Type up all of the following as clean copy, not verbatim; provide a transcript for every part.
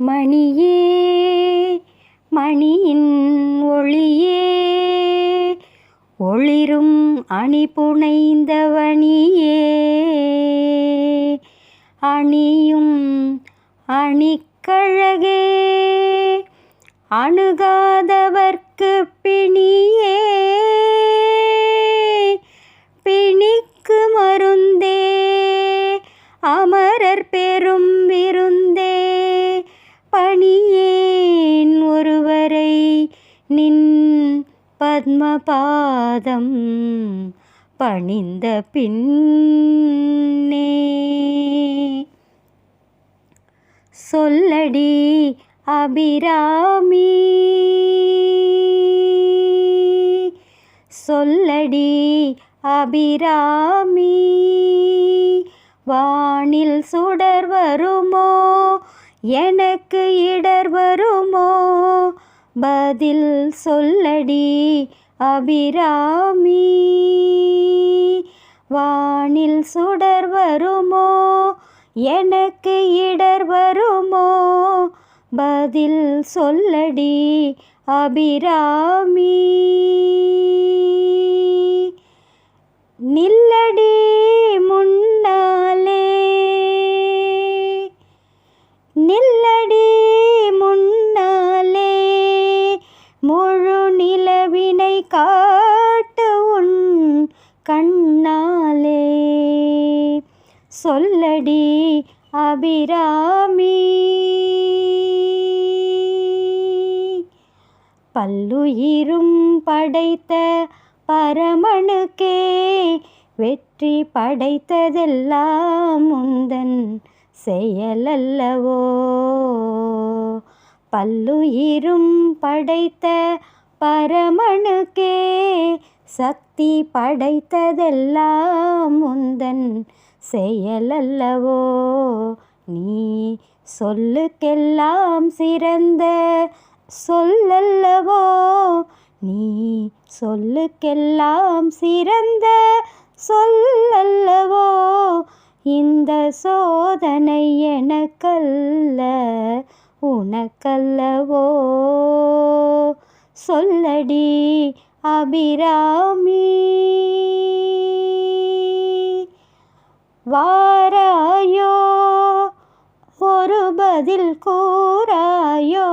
மணியே மணியின் ஒளியே ஒளிரும் அணி புனைந்தவனியே அணியும் அணிக்கழகே அணுகாதவர்க்கு பிணியே பிணிக்கு மருந்தே அமரர் பெரும் விருந்தே பணியேன் ஒருவரை நின் பத்மபாதம் பணிந்த பின்னே சொல்லடி அபிராமி சொல்லடி அபிராமி வானில் சுடர் வருமோ எனக்கு இடர் வருமோ பதில் சொல்லடி அபிராமி வானில் சுடர் வருமோ எனக்கு இடர் வருமோ பதில் சொல்லடி அபிராமி நில்லடி முன்னாலே நில்லடி முன்னாலே முழு நிலவினை காட்டு உன் கண்ணாலே சொல்லடி அபிராமி பல்லுயிரும் படைத்த பரமனுக்கே வெற்றி படைத்ததெல்லாம் முந்தன் செயலல்லவோ பல்லுயிரும் படைத்த பரமனுக்கே சக்தி படைத்ததெல்லாம் முந்தன் செயலல்லவோ நீ சொல்லுக்கெல்லாம் சிறந்த சொல்லல்லவோ நீ சொல்லுக்கெல்லாம் சிறந்த சொல்லல்லவோ இந்த சோதனை எனக்கல்ல உனக்கல்லவோ சொல்லடி அபிராமி வாராயோ ஒரு பதில் கூறாயோ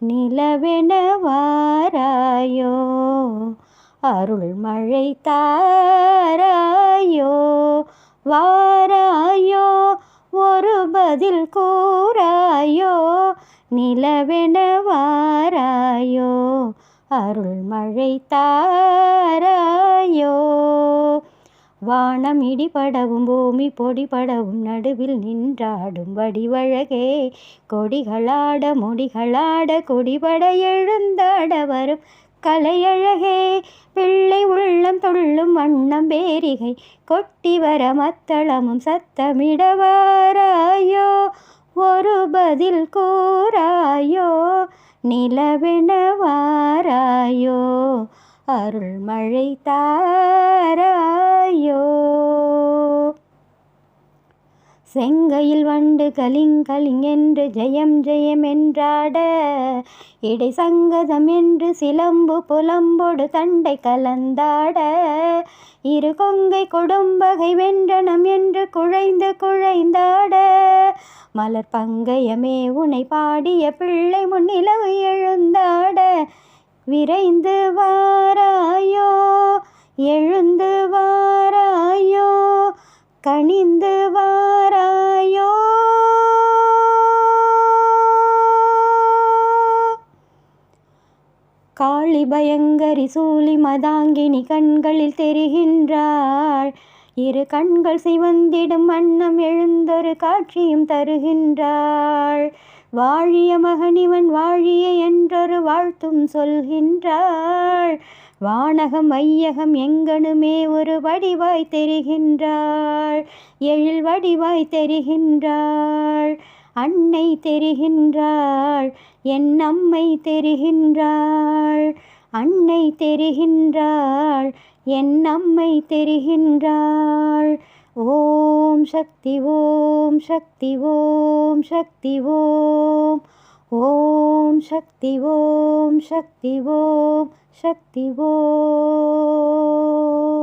நிலவென வாராயோ அருள்மழை தாராயோ வாராயோ ஒரு பதில் கூறாயோ நிலவென வாராயோ அருள்மழை தாராயோ வானம் இடிபடவும் பூமி பொடிபடவும் நடுவில் நின்றாடும் வடிவழகே கொடிகளாட முடிகளாட கொடிபட எழுந்தாட வரும் கலையழகே பிள்ளை உள்ளம் துள்ளும் வண்ணம் பேரிகை கொட்டி வர மத்தளமும் சத்தமிடவாராயோ ஒரு பதில் கூறாயோ நிலவென வாராயோ அருள்மழை தாராயோ செங்கையில் வண்டு கலிங்கலிங் என்று ஜெயம் ஜெயம் என்றாட இடை சங்கதம் என்று சிலம்பு புலம்பொடு தண்டை கலந்தாட இரு கொங்கை கொடும்பகை வென்றனம் என்று குழைந்து குழைந்தாட மலர் பங்கயமே உனை பாடிய பிள்ளை முன்னிலவு எழுந்தாட விரைந்து வாராயோ எழுந்து வாராயோ கனிந்து வாராயோ காளி பயங்கரி சூலி மதாங்கினி கண்களில் தெரிகின்றாள் இரு கண்கள் சிவந்திடும் வண்ணம் எழுந்தொரு காட்சியும் தருகின்றாள் வாழிய மகனிவன் வாழிய என்றொரு வாழ்த்தும் சொல்கின்றாள் வானகம் வையகம் எங்கனுமே ஒரு வடிவாய் தெரிகின்றாள் எழில் வடிவாய் தெரிகின்றாள் அன்னை தெரிகின்றாள் என் அம்மை தெரிகின்றாள் அன்னை தெரிகின்றாள் என் அம்மை தெரிகின்றாள் ஓம் சக்தி ஓம் சக்தி ஓம் சக்தி ஓம் ஓம் சக்தி ஓம் சக்தி ஓம் சக்தி ஓம்.